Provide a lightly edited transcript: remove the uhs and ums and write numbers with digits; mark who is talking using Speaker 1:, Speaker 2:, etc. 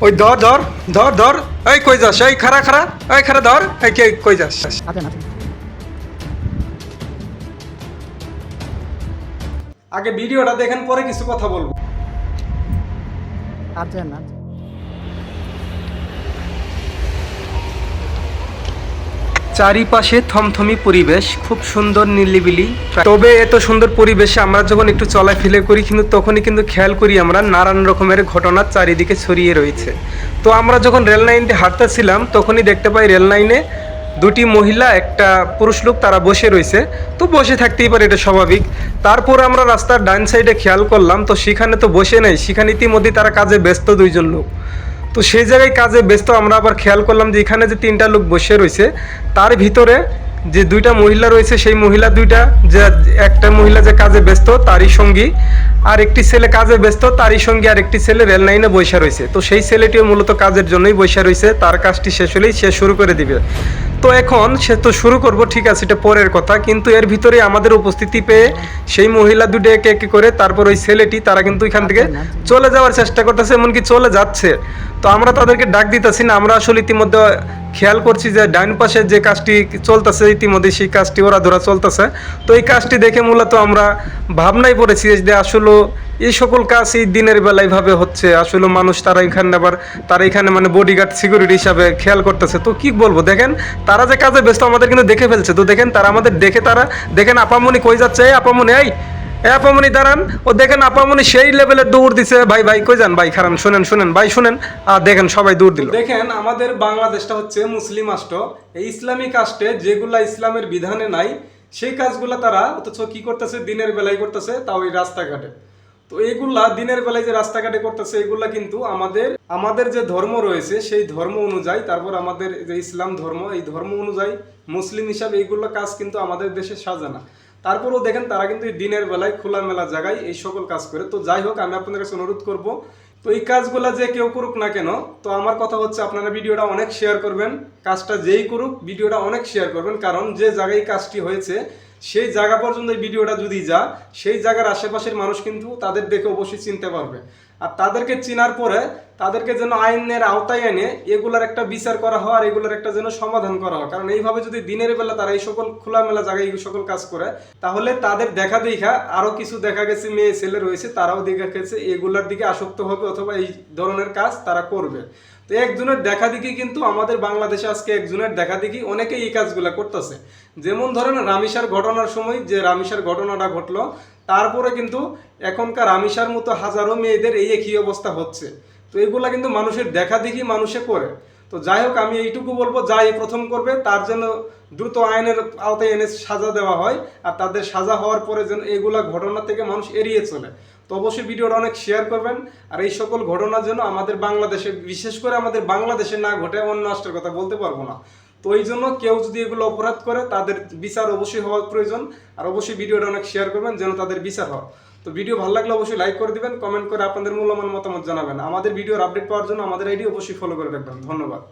Speaker 1: ওই ধর ধর ধর ধর, এই কই যাস, এই খারা খারা, এই খারা ধর, এই কে কই যাস? আগে ভিডিওটা দেখেন, পরে কিছু কথা বলবো। চারিপাশে থমথমি পরিবেশ, খুব সুন্দর নিরিবিলি। তবে এত সুন্দর পরিবেশে আমরা যখন একটু চলাফেরা করি কিন্তু তখনই কিন্তু খেয়াল করি আমরা নানান রকমের ঘটনা চারিদিকে ছড়িয়ে রয়েছে। তো আমরা যখন রেল লাইন দিয়ে হাঁটতেছিলাম তখনই দেখতে পাই রেল লাইনে দুটি মহিলা একটা পুরুষ লোক তারা বসে রয়েছে। তো বসে থাকতেই পারে, এটা স্বাভাবিক। তারপর আমরা রাস্তার ডান সাইডে খেয়াল করলাম, তো সেখানে তো বসে নেই, সেখানে ইতিমধ্যে তারা কাজে ব্যস্ত, দুইজন লোক। তো সেই জায়গায় কাজে ব্যস্ত আমরা আবার খেয়াল করলাম যে এখানে যে তিনটা লোক বসে রয়েছে তার ভিতরে যে দুইটা মহিলা রয়েছে, সেই মহিলা দুইটা, যে একটা মহিলা যে কাজে ব্যস্ত তারই সঙ্গী, আর একটি ছেলে কাজে ব্যস্ত তারই সঙ্গে আর একটি ছেলে রেল লাইনে বসে রয়েছে। তো সেই ছেলেটিও মূলত কাজের জন্যই বসে রয়েছে, তার কাজটি শেষ হলেই সে শুরু করে দিবে। তো এখন সে তো শুরু করব, ঠিক আছে, এটা পরের কথা, কিন্তু এর ভিতরে আমাদের উপস্থিতি পেয়ে সেই মহিলা দুটো একে একে করে তারপর ওই ছেলেটি তারা কিন্তু এখান থেকে চলে যাওয়ার চেষ্টা করতেছে, এমনকি চলে যাচ্ছে। তো আমরা তাদেরকে ডাক দিতেছি না, আমরা আসলে ইতিমধ্যে খেয়াল করছি যে ডাইন পাশে যে কাজটি চলতেছে ইতিমধ্যে সেই কাজটি ওরা ধরা চলতেছে। তো এই কাজটি দেখে মূলত আমরা ভাবনায় পড়েছি যে আসলে এই সকল কাজ এই দিনের বেলায় ভাবে হচ্ছে, আসলে মানুষ তারা এখানে আবার তারা এখানে মানে বডিগার্ড সিকিউরিটি হিসাবে খেয়াল করতেছে। তো কি বলবো, দেখেন তারা যে কাজে ব্যস্ত আমাদের কিন্তু দেখে ফেলছে। তো দেখেন তারা আমাদের দেখে, তারা দেখেন আপামনি কই যাচ্ছে, এই আপামনি, এই আপামনি দাঁড়ান। ও দেখেন আপামনি সেই লেভেলে দৌড় দিছে, ভাই ভাই কই যান ভাই, খারান শুনেন শুনেন ভাই শুনেন। আর দেখেন সবাই দৌড় দিল। দেখেন আমাদের বাংলাদেশটা হচ্ছে মুসলিম রাষ্ট্র, এই ইসলামিক রাষ্ট্রে যেগুলা ইসলামের বিধানে নাই সেই কাজগুলা তারা অথচ কি করতেছে, দিনের বেলায় করতেছে, তাও এই রাস্তাঘাটে। তো এইগুলা দিনের বেলায় যে রাস্তাঘাটে করতেছে এগুলা কিন্তু আমাদের যে ধর্ম রয়েছে সেই ধর্ম অনুযায়ী, তারপর আমাদের যে ইসলাম ধর্ম, এই ধর্ম অনুযায়ী মুসলিম হিসাবে এইগুলো কাজ কিন্তু আমাদের দেশে সাজে না। তারপরেও দেখেন তারা কিন্তু দিনের বেলায় খোলামেলা জায়গায় এই সকল কাজ করে। তো যাই হোক, আমি আপনাদের কাছে অনুরোধ করব, তো এই কাজগুলা যে কেউ করুক না কেন, তো আমার কথা হচ্ছে আপনারা ভিডিওটা অনেক শেয়ার করবেন। কাজটা যেই করুক ভিডিওটা অনেক শেয়ার করবেন, কারণ যে জায়গায় কাজটি হয়েছে সেই জায়গা পর্যন্ত এই ভিডিওটা যদি সেই জায়গার আশেপাশের মানুষ কিন্তু তাদের দেখে অবশ্যই চিনতে পারবে। আর তাদেরকে চিনার পরে তাদেরকে যেন আইনের আওতায় এনে এগুলার একটা বিচার করা হয় আর এগুলার একটা যেন সমাধান করা হয়। কারণ এইভাবে যদি দিনের বেলা তারা এই সকল খোলামেলা জায়গায় এই সকল কাজ করে, তাহলে তাদের দেখা আরো কিছু দেখা গেছে মেয়ে ছেলে রয়েছে, তারাও দেখা গেছে এগুলার দিকে আসক্ত হবে অথবা এই ধরনের কাজ তারা করবে। তো একজনের দেখা দেখি কিন্তু আমাদের বাংলাদেশে আজকে একজনের দেখা দেখি অনেকেই এই কাজগুলা করতেছে। যেমন ধরেন রামিসার ঘটনার সময় যে রামিসার ঘটনাটা ঘটলো, তারপরে কিন্তু এখনকার রামিসার মতো হাজারো মেয়েদের এই একই অবস্থা হচ্ছে। তো এগুলা কিন্তু মানুষের দেখা দেখি মানুষে করে। তো যাই হোক, আমি এইটুকু বলবো, যাই প্রথম করবে তার জন্য দ্রুত আইনের আওতায় এনে সাজা দেওয়া হয়, আর তাদের সাজা হওয়ার পরে যেন এগুলা ঘটনা থেকে মানুষ এড়িয়ে চলে। তো অবশ্যই ভিডিওটা অনেক শেয়ার করবেন। আর এই সকল ঘটনা যেন আমাদের বাংলাদেশে, বিশেষ করে আমাদের বাংলাদেশে না ঘটে, অন্য রাষ্ট্রের কথা বলতে পারবো না। তো এই জন্য কেউ যদি এগুলো অপরাধ করে তাদের বিচার অবশ্যই হওয়ার প্রয়োজন। আর অবশ্যই ভিডিওটা অনেক শেয়ার করবেন যেন তাদের বিচার হয়। তো ভিডিও ভালো লাগলে অবশ্যই লাইক করে দিবেন, কমেন্ট করে আপনাদের মূল্যবান মতামত জানাবেন। আমাদের ভিডিওর আপডেট পাওয়ার জন্য আমাদের আইডি অবশ্যই ফলো করে রাখবেন। ধন্যবাদ।